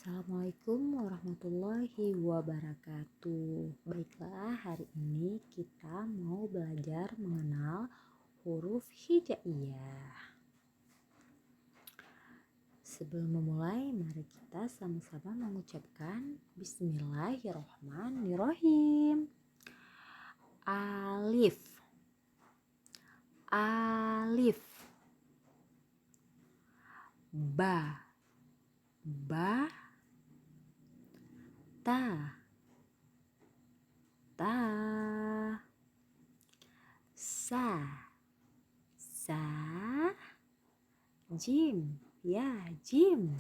Assalamualaikum warahmatullahi wabarakatuh. Baiklah, hari ini kita mau belajar mengenal huruf hijaiyah. Sebelum memulai, mari kita sama-sama mengucapkan Bismillahirrohmanirrohim. Alif, alif. Ba, ba. Ta, ta. Sa, sa. Jim, ya jim.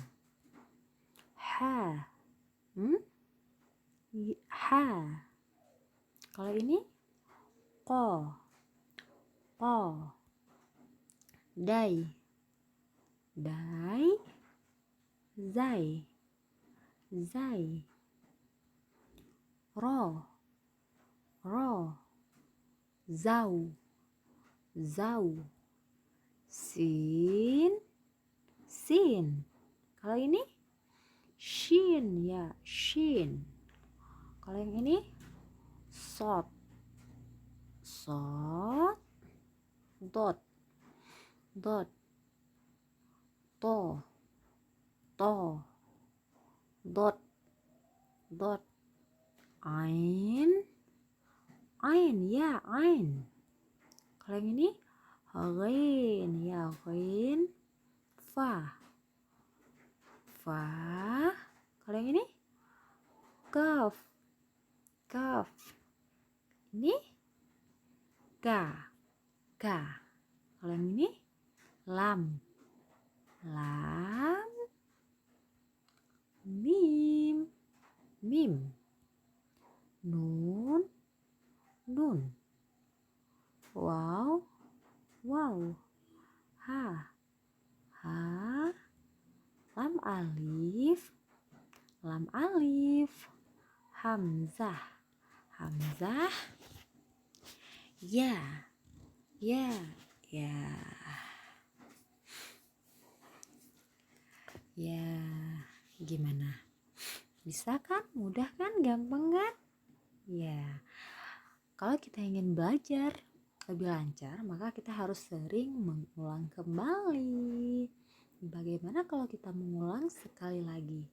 Ha, ha. Kalau ini ko, ko. Dai, dai. Zai, zai. Ro, ro. Zau, zau. Sin, sin. Kalau ini shin, ya shin. Kalau yang ini sot, sot. Dot, dot. To, to. Dot, dot. Ain, ain, ya ain. Kalau yang ini ghain, ya ghain. Fa, fa. Kalau yang ini kaf, kaf. Ini ka, ka. Kalau yang ini lam, lam. Mim, mim. Nun, nun. Waw, waw. Ha, ha. Lam alif, lam alif. Hamzah, hamzah. Ya, ya, ya. Ya, gimana? Bisa kan? Mudah kan? Gampang kan? Ya. Kalau kita ingin belajar lebih lancar, maka kita harus sering mengulang kembali. Bagaimana kalau kita mengulang sekali lagi?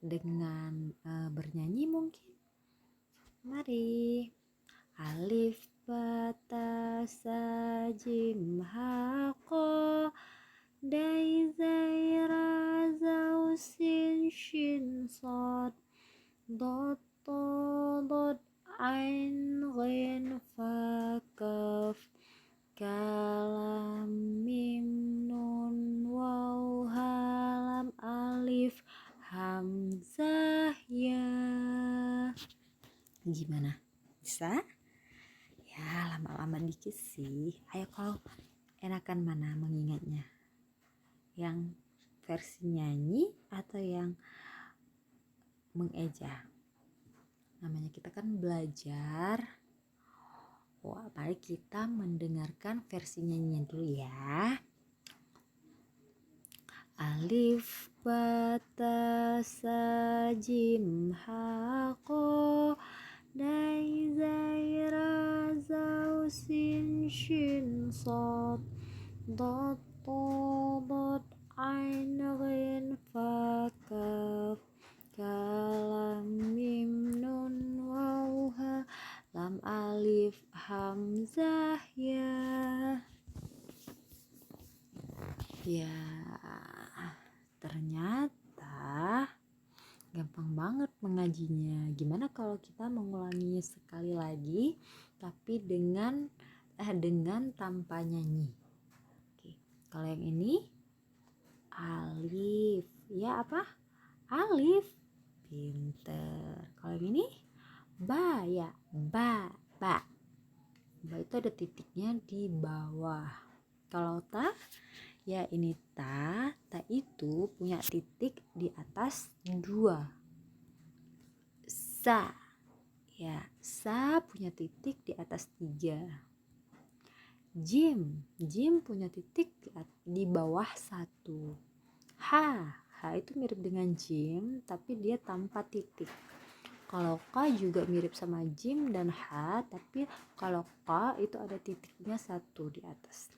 Dengan bernyanyi mungkin. Mari. Alif, ba, ta, sa, jim, ha, ko. Dai, zai, ra, zau, sin, shin, sod. Dot, to, dot. Ain, ghain, fa, kaf. Kalam, mim, nun, waw, ha, lam, alif, hamzah, ya. Gimana? Bisa? Ya, lama-lama dikit sih. Ayo, kalau enakan mana mengingatnya? Yang versi nyanyi atau yang mengeja? Namanya kita kan belajar. Wah, mari kita mendengarkan versi nyanyinya dulu ya. Alif, ba, ta, sa, jim, ha, ko. Dai, zai, ra, zau, sin, shin, sod. Dot, to, dot. Ain, ghain, fa, kaf. Kalam, mim, nun, waw, ha, lam, alif, hamzah, ya. Ya, ternyata gampang banget mengajinya. Gimana kalau kita mengulanginya sekali lagi tapi dengan tanpa nyanyi? Oke. Kalau yang ini alif, ya apa? Alif. Pinter. Kalau yang ini ba, ya ba, ba. Ba itu ada titiknya di bawah. Kalau ta, ya ini ta itu punya titik di atas 2. Sa, ya sa punya titik di atas 3. Jim punya titik di bawah 1. Ha H itu mirip dengan jim tapi dia tanpa titik. Kalau K juga mirip sama jim dan H, tapi kalau K itu ada titiknya satu di atas.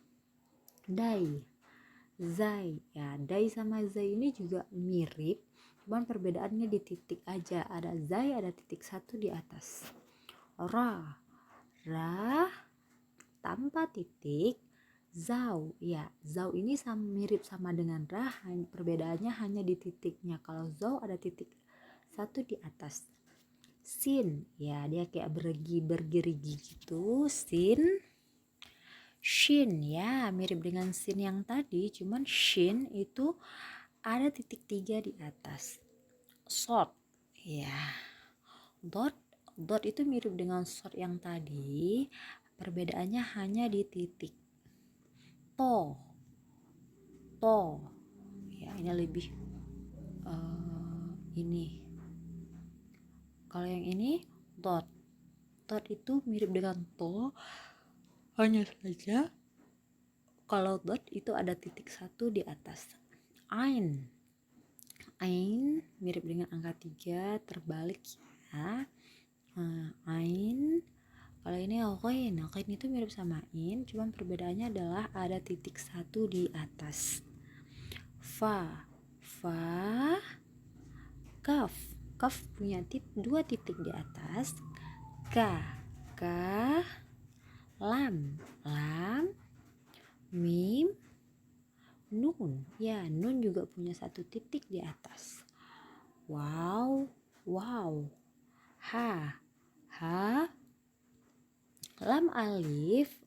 Dai, zai, ya dai sama zai ini juga mirip, cuman perbedaannya di titik aja. Ada zai, ada titik satu di atas. Ra, ra tanpa titik. Zau, ya zau ini mirip sama dengan ra, perbedaannya hanya di titiknya. Kalau zau ada titik satu di atas. Sin, ya dia kayak bergerigi gitu. Sin. Shin, ya mirip dengan sin yang tadi, cuman shin itu ada titik 3 di atas. Sod, ya dot itu mirip dengan sod yang tadi, perbedaannya hanya di titik. To, ya ini lebih ini. Kalau yang ini dot itu mirip dengan to, hanya saja kalau dot itu ada titik satu di atas. Ain mirip dengan angka 3 terbalik ya. Ain. Kalau ini ghain itu mirip sama in, cuman perbedaannya adalah ada titik satu di atas. Fa, kaf punya dua titik di atas. Ka, lam, mim, nun, ya nun juga punya satu titik di atas. Wow, ha, lam alif,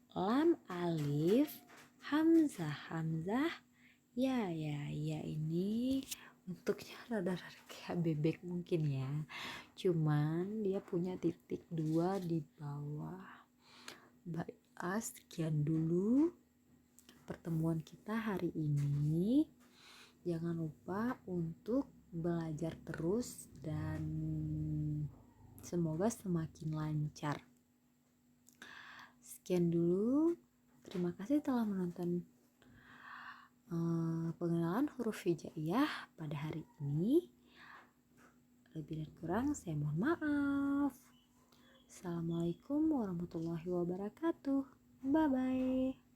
hamzah, ya ini bentuknya rada-rada kayak bebek mungkin ya, cuman dia punya titik 2 di bawah. Baiklah, sekian dulu pertemuan kita hari ini. Jangan lupa untuk belajar terus dan semoga semakin lancar. Sekian dulu, terima kasih telah menonton pengenalan huruf hijaiyah pada hari ini. Lebih dan kurang saya mohon maaf. Assalamualaikum warahmatullahi wabarakatuh. Bye bye.